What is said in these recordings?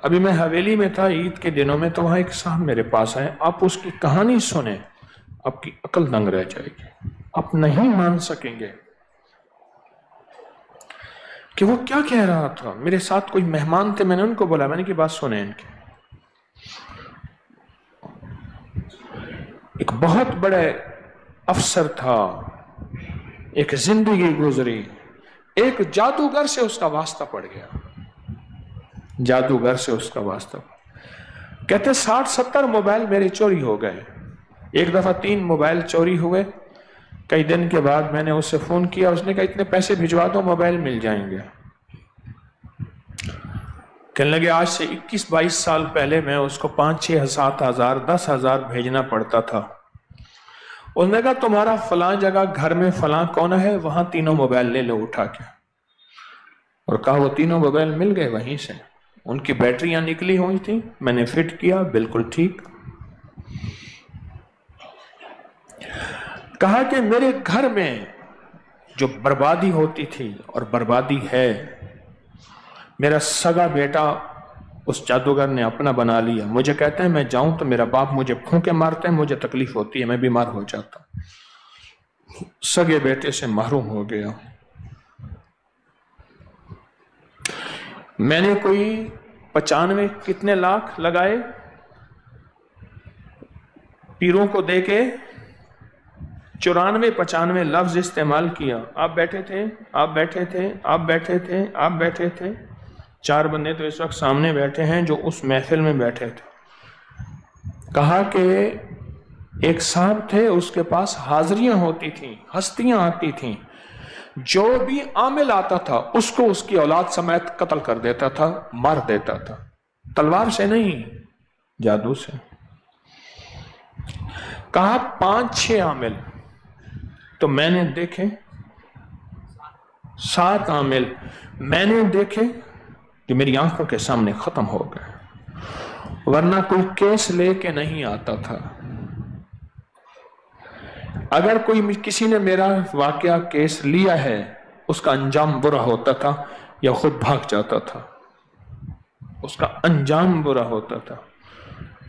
ابھی میں حویلی میں تھا عید کے دنوں میں، تو وہاں ایک صاحب میرے پاس آئے. آپ اس کی کہانی سنیں، آپ کی عقل دنگ رہ جائے گی، آپ نہیں مان سکیں گے کہ وہ کیا کہہ رہا تھا. میرے ساتھ کوئی مہمان تھے، میں نے ان کو بولا، میں نے کی بات سنیں ان کی. ایک بہت بڑے افسر تھا، ایک زندگی گزری، ایک جادوگر سے اس کا واسطہ پڑ گیا. جادوگر سے اس کا واسطہ، کہتے 60-70 موبائل میرے چوری ہو گئے. ایک دفعہ 3 موبائل چوری ہوئے. کئی دن کے بعد میں نے اس سے فون کیا، اس نے کہا اتنے پیسے بھجوا دو موبائل مل جائیں گے. کہنے لگے آج سے 21-22 سال پہلے میں اس کو 5-6-7 ہزار 10 ہزار بھیجنا پڑتا تھا. اس نے کہا تمہارا فلاں جگہ گھر میں فلاں کونا ہے، وہاں 3 موبائل لے لو اٹھا کے. اور کہا وہ 3 موبائل مل گئے وہیں سے. ان کی بیٹریاں نکلی ہوئی تھیں، میں نے فٹ کیا، بالکل ٹھیک. کہا کہ میرے گھر میں جو بربادی ہوتی تھی اور بربادی ہے، میرا سگا بیٹا اس جادوگر نے اپنا بنا لیا. مجھے کہتے ہیں میں جاؤں تو میرا باپ مجھے پھونکے مارتے ہیں، مجھے تکلیف ہوتی ہے، میں بیمار ہو جاتا ہوں. سگے بیٹے سے محروم ہو گیا. میں نے کوئی 95 کتنے لاکھ لگائے پیروں کو دے کے، 94-95 لفظ استعمال کیا. آپ بیٹھے تھے، آپ بیٹھے تھے، آپ بیٹھے تھے، آپ بیٹھے تھے. 4 بندے تو اس وقت سامنے بیٹھے ہیں جو اس محفل میں بیٹھے تھے. کہا کہ ایک صاحب تھے، اس کے پاس حاضریاں ہوتی تھیں، ہستیاں آتی تھیں، جو بھی عامل آتا تھا اس کو اس کی اولاد سمیت قتل کر دیتا تھا، مار دیتا تھا. تلوار سے نہیں، جادو سے. کہا 5-6 عامل تو میں نے دیکھے، 7 عامل میں نے دیکھے جو میری آنکھوں کے سامنے ختم ہو گئے، ورنہ کوئی کیس لے کے نہیں آتا تھا. اگر کوئی کسی نے میرا واقعہ کیس لیا ہے، اس کا انجام برا ہوتا تھا یا خود بھاگ جاتا تھا. اس کا انجام برا ہوتا تھا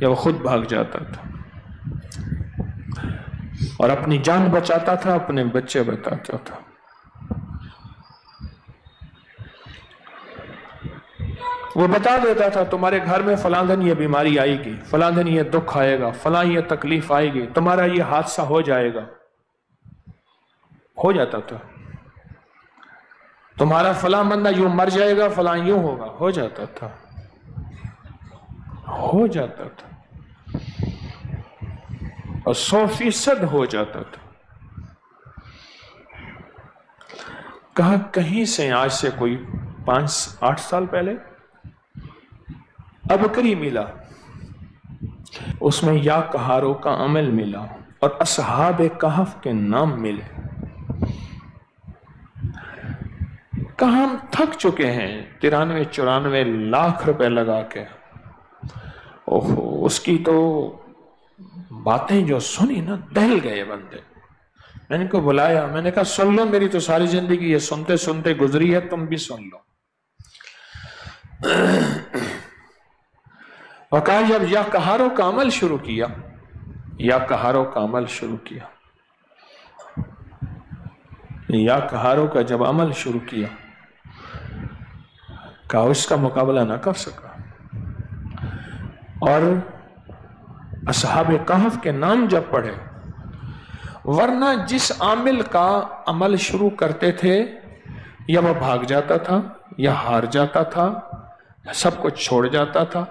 یا وہ خود بھاگ جاتا تھا اور اپنی جان بچاتا تھا، اپنے بچے بچاتا تھا. وہ بتا دیتا تھا تمہارے گھر میں فلاں دن یہ بیماری آئے گی، فلاں دن یہ دکھ آئے گا، فلاں یہ تکلیف آئے گی، تمہارا یہ حادثہ ہو جائے گا. ہو جاتا تھا. تمہارا فلاں بندہ یوں مر جائے گا، فلاں یوں ہوگا. ہو جاتا تھا، ہو جاتا تھا، اور 100% ہو جاتا تھا. کہا کہیں سے آج سے کوئی 5-8 سال پہلے ابکری ملا، اس میں یا کہاروں کا عمل ملا اور اصحاب کہف کے نام ملے. کہاں ہم تھک چکے ہیں 93-94 لاکھ روپے لگا کے. اوہو، اس کی تو باتیں جو سنی نا، دہل گئے بندے. میں نے ان کو بلایا، میں نے کہا سن لو، میری تو ساری زندگی یہ سنتے سنتے گزری ہے، تم بھی سن لو. اور کہا جب یا کہاروں کا عمل شروع کیا، یا کہاروں کا عمل شروع کیا، یا کہاروں کا جب عمل شروع کیا، کہا اس کا مقابلہ نہ کر سکا. اور اصحاب کہف کے نام جب پڑھے، ورنہ جس عامل کا عمل شروع کرتے تھے یا وہ بھاگ جاتا تھا، یا ہار جاتا تھا، یا سب کچھ چھوڑ جاتا تھا،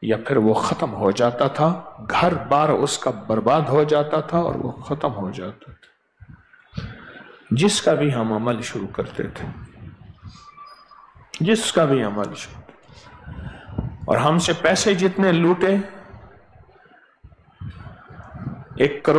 یا پھر وہ ختم ہو جاتا تھا. گھر بار اس کا برباد ہو جاتا تھا اور وہ ختم ہو جاتا تھا. جس کا بھی ہم عمل شروع کرتے تھے، جس کا بھی عمل شروع، اور ہم سے پیسے جتنے لوٹے، 1 کروڑ